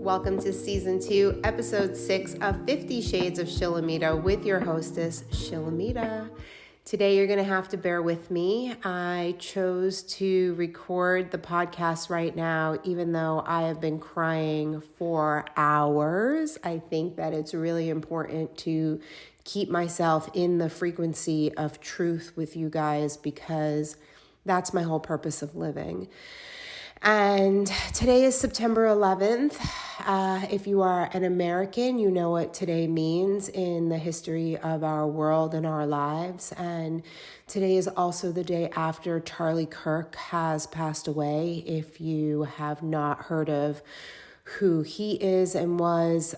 Welcome to Season 2, Episode 6 of 50 Shades of Shilamida with your hostess, Shilamida. Today you're going to have to bear with me. I chose to record the podcast right now, even though I have been crying for hours. I think that it's really important to keep myself in the frequency of truth with you guys because that's my whole purpose of living. And today is September 11th. If you are an American, you know what today means in the history of our world and our lives. And today is also the day after Charlie Kirk has passed away. If you have not heard of who he is and was,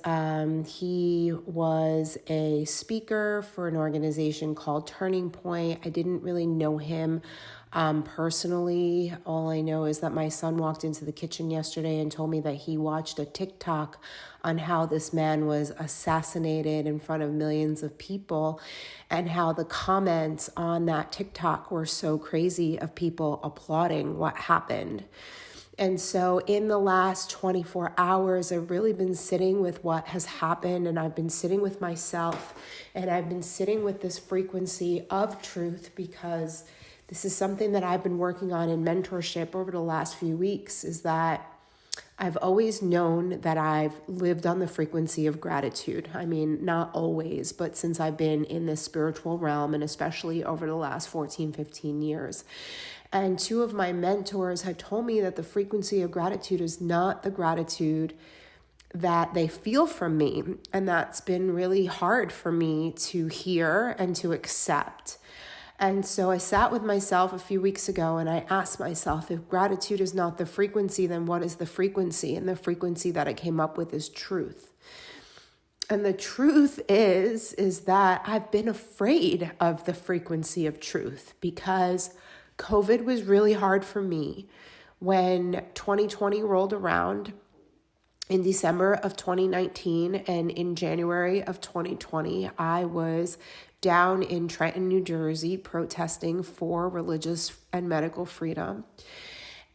he was a speaker for an organization called Turning Point. I didn't really know him personally. All I know is that my son walked into the kitchen yesterday and told me that he watched a TikTok on how this man was assassinated in front of millions of people and how the comments on that TikTok were so crazy of people applauding what happened. And so in the last 24 hours, I've really been sitting with what has happened, and I've been sitting with myself, and I've been sitting with this frequency of truth because this is something that I've been working on in mentorship over the last few weeks, is that I've always known that I've lived on the frequency of gratitude. I mean, not always, but since I've been in this spiritual realm, and especially over the last 14, 15 years. And two of my mentors had told me that the frequency of gratitude is not the gratitude that they feel from me. And that's been really hard for me to hear and to accept. And so I sat with myself a few weeks ago and I asked myself, if gratitude is not the frequency, then what is the frequency? And the frequency that I came up with is truth. And the truth is that I've been afraid of the frequency of truth because COVID was really hard for me. When 2020 rolled around in December of 2019 and in January of 2020, I was down in Trenton, New Jersey, protesting for religious and medical freedom.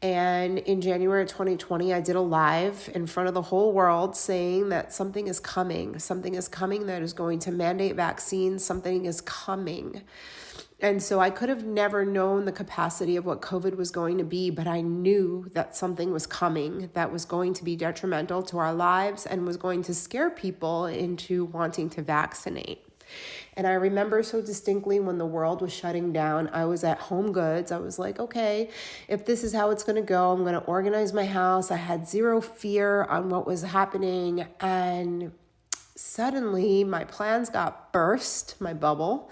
And in January of 2020, I did a live in front of the whole world saying that something is coming that is going to mandate vaccines, something is coming. And so I could have never known the capacity of what COVID was going to be, but I knew that something was coming that was going to be detrimental to our lives and was going to scare people into wanting to vaccinate. And I remember so distinctly when the world was shutting down, I was at Home Goods. I was like, okay, if this is how it's going to go, I'm going to organize my house. I had zero fear on what was happening. And suddenly my plans got burst, my bubble,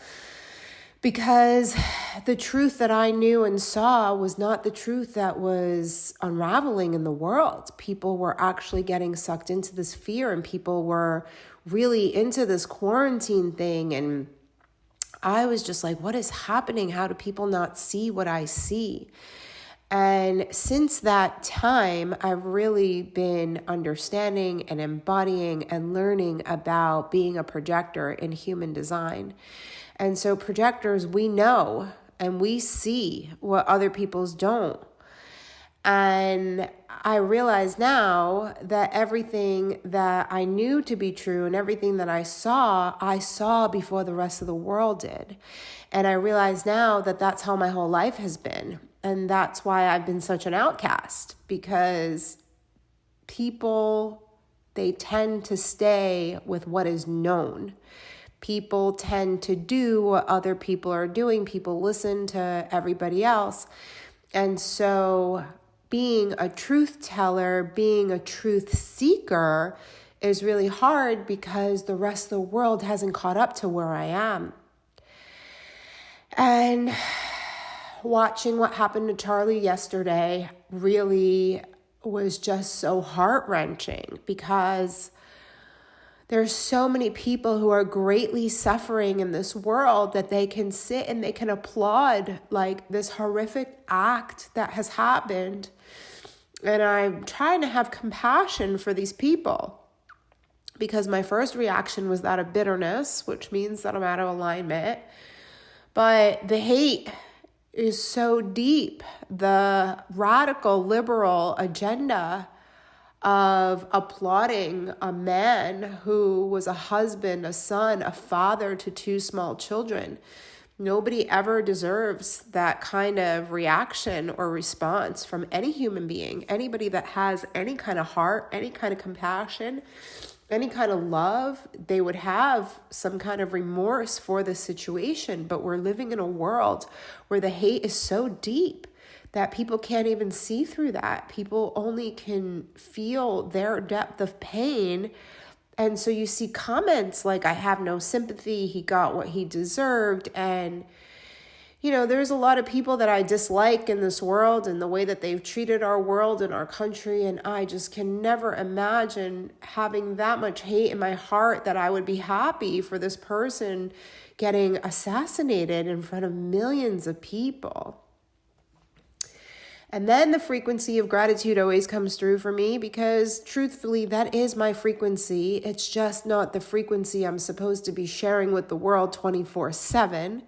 because the truth that I knew and saw was not the truth that was unraveling in the world. People were actually getting sucked into this fear, and people were really into this quarantine thing. And I was just like, what is happening? How do people not see what I see? And since that time, I've really been understanding and embodying and learning about being a projector in human design. And so projectors, we know and we see what other people's don't. And I realize now that everything that I knew to be true and everything that I saw before the rest of the world did. And I realize now that that's how my whole life has been. And that's why I've been such an outcast, because people, they tend to stay with what is known. People tend to do what other people are doing. People listen to everybody else. And so being a truth teller, being a truth seeker is really hard because the rest of the world hasn't caught up to where I am. And watching what happened to Charlie yesterday really was just so heart-wrenching because there's so many people who are greatly suffering in this world that they can sit and they can applaud like this horrific act that has happened. And I'm trying to have compassion for these people because my first reaction was that of bitterness, which means that I'm out of alignment. But the hate is so deep. The radical liberal agenda of applauding a man who was a husband, a son, a father to two small children. Nobody ever deserves that kind of reaction or response from any human being. Anybody that has any kind of heart, any kind of compassion, any kind of love, they would have some kind of remorse for the situation. But we're living in a world where the hate is so deep that people can't even see through that. People only can feel their depth of pain. And so you see comments like, I have no sympathy, he got what he deserved. And, there's a lot of people that I dislike in this world and the way that they've treated our world and our country. And I just can never imagine having that much hate in my heart that I would be happy for this person getting assassinated in front of millions of people. And then the frequency of gratitude always comes through for me because truthfully, that is my frequency. It's just not the frequency I'm supposed to be sharing with the world 24/7.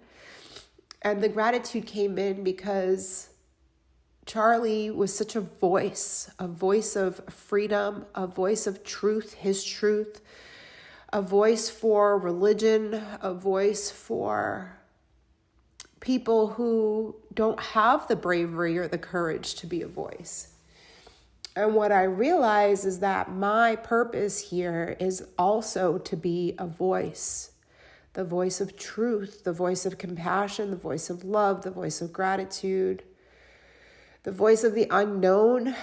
And the gratitude came in because Charlie was such a voice of freedom, a voice of truth, his truth, a voice for religion, a voice for people who don't have the bravery or the courage to be a voice. And what I realize is that my purpose here is also to be a voice, the voice of truth, the voice of compassion, the voice of love, the voice of gratitude, the voice of the unknown.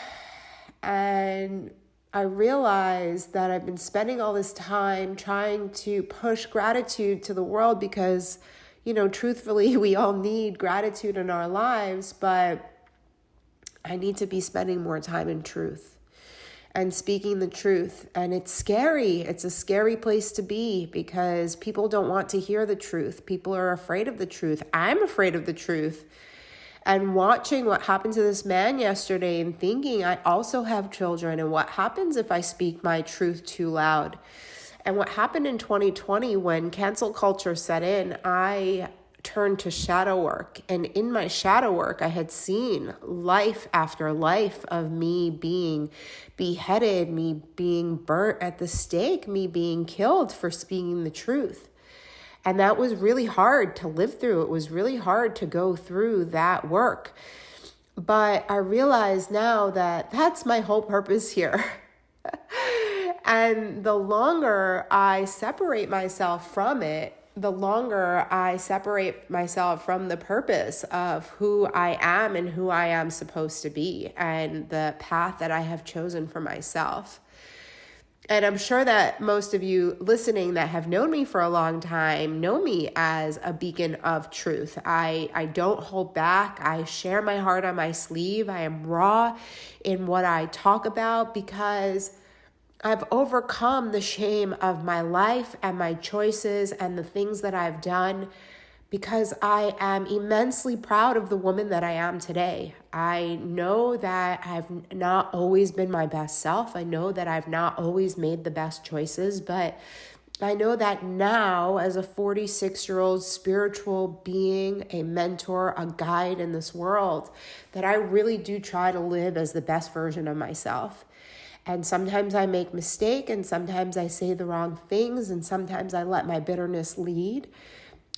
And I realize that I've been spending all this time trying to push gratitude to the world because truthfully, we all need gratitude in our lives, but I need to be spending more time in truth and speaking the truth. And it's scary. It's a scary place to be because people don't want to hear the truth. People are afraid of the truth. I'm afraid of the truth. And watching what happened to this man yesterday and thinking I also have children and what happens if I speak my truth too loud. And what happened in 2020 when cancel culture set in, I turned to shadow work. And in my shadow work, I had seen life after life of me being beheaded, me being burnt at the stake, me being killed for speaking the truth. And that was really hard to live through. It was really hard to go through that work. But I realize now that that's my whole purpose here. And the longer I separate myself from it, the longer I separate myself from the purpose of who I am and who I am supposed to be and the path that I have chosen for myself. And I'm sure that most of you listening that have known me for a long time know me as a beacon of truth. I don't hold back. I share my heart on my sleeve. I am raw in what I talk about because I've overcome the shame of my life and my choices and the things that I've done because I am immensely proud of the woman that I am today. I know that I've not always been my best self. I know that I've not always made the best choices, but I know that now as a 46-year-old spiritual being, a mentor, a guide in this world, that I really do try to live as the best version of myself. And sometimes I make mistakes and sometimes I say the wrong things and sometimes I let my bitterness lead.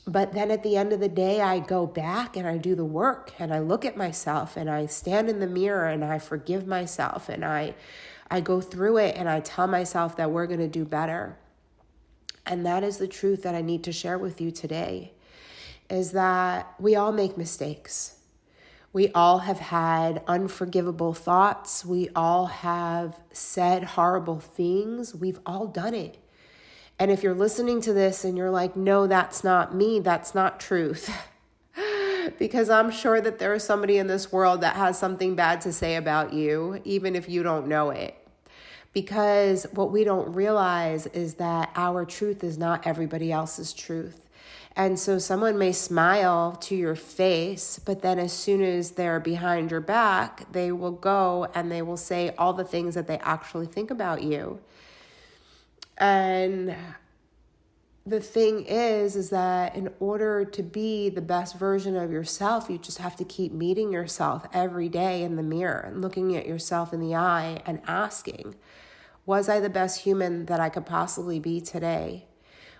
But then at the end of the day, I go back and I do the work and I look at myself and I stand in the mirror and I forgive myself and I go through it and I tell myself that we're going to do better. And that is the truth that I need to share with you today, is that we all make mistakes. We all have had unforgivable thoughts. We all have said horrible things. We've all done it. And if you're listening to this and you're like, no, that's not me, that's not truth. Because I'm sure that there is somebody in this world that has something bad to say about you, even if you don't know it. Because what we don't realize is that our truth is not everybody else's truth. And so someone may smile to your face, but then as soon as they're behind your back, they will go and they will say all the things that they actually think about you. And the thing is that in order to be the best version of yourself, you just have to keep meeting yourself every day in the mirror and looking at yourself in the eye and asking, was I the best human that I could possibly be today?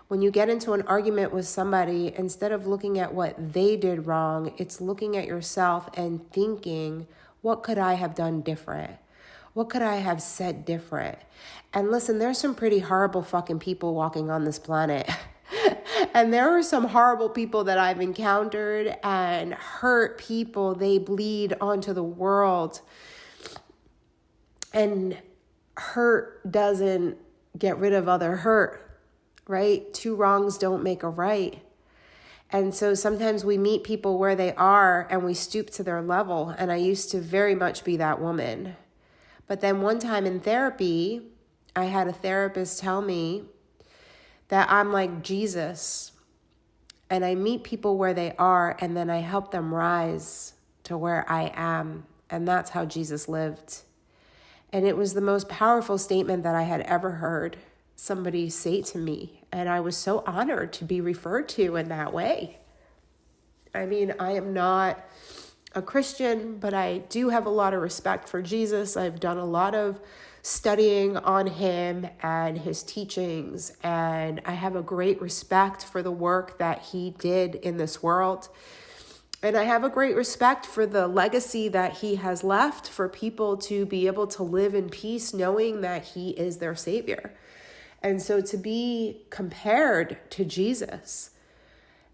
When you get into an argument with somebody, instead of looking at what they did wrong, it's looking at yourself and thinking, what could I have done different? What could I have said different? And listen, there's some pretty horrible fucking people walking on this planet. And there are some horrible people that I've encountered, and hurt people, they bleed onto the world. And hurt doesn't get rid of other hurt, right? Two wrongs don't make a right. And so sometimes we meet people where they are and we stoop to their level. And I used to very much be that woman. But then one time in therapy, I had a therapist tell me that I'm like Jesus. And I meet people where they are, and then I help them rise to where I am. And that's how Jesus lived. And it was the most powerful statement that I had ever heard somebody say to me. And I was so honored to be referred to in that way. I mean, I am not a Christian, but I do have a lot of respect for Jesus. I've done a lot of studying on him and his teachings, and I have a great respect for the work that he did in this world. And I have a great respect for the legacy that he has left for people to be able to live in peace, knowing that he is their savior. And so to be compared to Jesus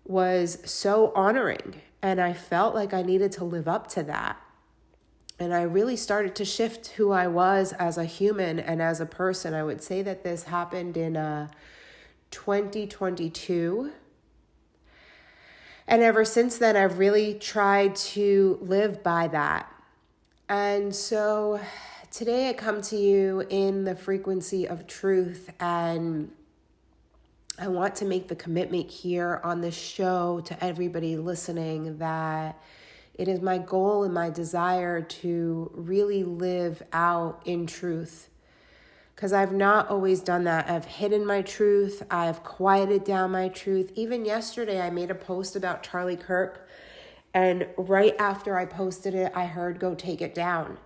was so honoring. And I felt like I needed to live up to that. And I really started to shift who I was as a human and as a person. I would say that this happened in 2022. And ever since then, I've really tried to live by that. And so today I come to you in the frequency of truth, and I want to make the commitment here on this show to everybody listening that it is my goal and my desire to really live out in truth. Because I've not always done that. I've hidden my truth. I've quieted down my truth. Even yesterday, I made a post about Charlie Kirk. And right after I posted it, I heard, go take it down.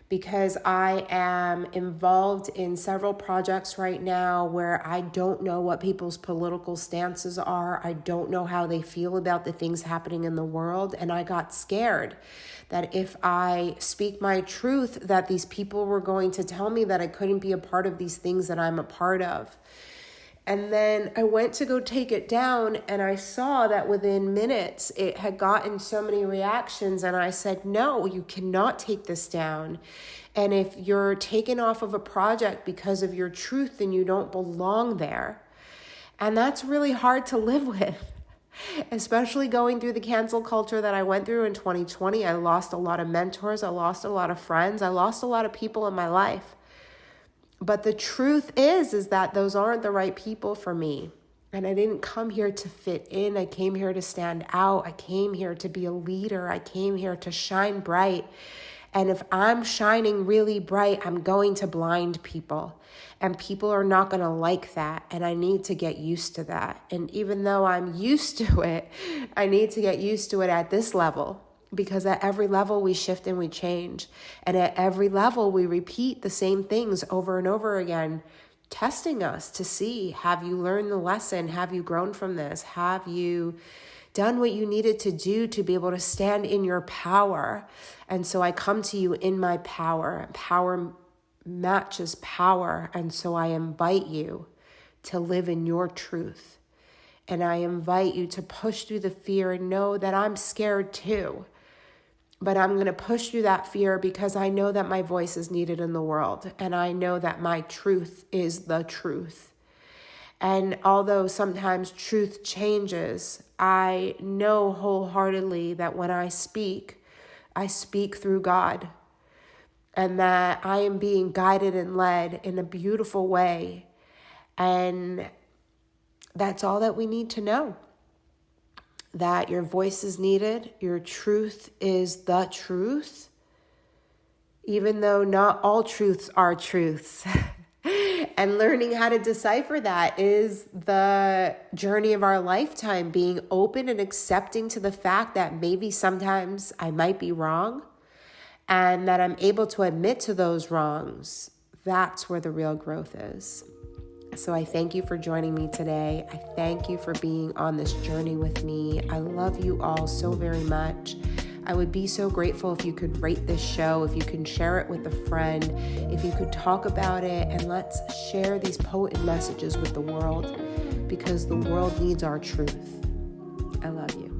Because I am involved in several projects right now where I don't know what people's political stances are. I don't know how they feel about the things happening in the world. And I got scared that if I speak my truth, that these people were going to tell me that I couldn't be a part of these things that I'm a part of. And then I went to go take it down, and I saw that within minutes it had gotten so many reactions. And I said, no, you cannot take this down. And if you're taken off of a project because of your truth, then you don't belong there. And that's really hard to live with, especially going through the cancel culture that I went through in 2020. I lost a lot of mentors. I lost a lot of friends. I lost a lot of people in my life. But the truth is that those aren't the right people for me. And I didn't come here to fit in. I came here to stand out. I came here to be a leader. I came here to shine bright. And if I'm shining really bright, I'm going to blind people. And people are not going to like that. And I need to get used to that. And even though I'm used to it, I need to get used to it at this level. Because at every level we shift and we change. And at every level we repeat the same things over and over again, testing us to see, have you learned the lesson? Have you grown from this? Have you done what you needed to do to be able to stand in your power? And so I come to you in my power. Power matches power. And so I invite you to live in your truth. And I invite you to push through the fear and know that I'm scared too. But I'm going to push through that fear because I know that my voice is needed in the world. And I know that my truth is the truth. And although sometimes truth changes, I know wholeheartedly that when I speak through God. And that I am being guided and led in a beautiful way. And that's all that we need to know. That your voice is needed, your truth is the truth, even though not all truths are truths. And learning how to decipher that is the journey of our lifetime, being open and accepting to the fact that maybe sometimes I might be wrong and that I'm able to admit to those wrongs. That's where the real growth is. So I thank you for joining me today. I thank you for being on this journey with me. I love you all so very much. I would be so grateful if you could rate this show, if you can share it with a friend, if you could talk about it, and let's share these potent messages with the world, because the world needs our truth. I love you.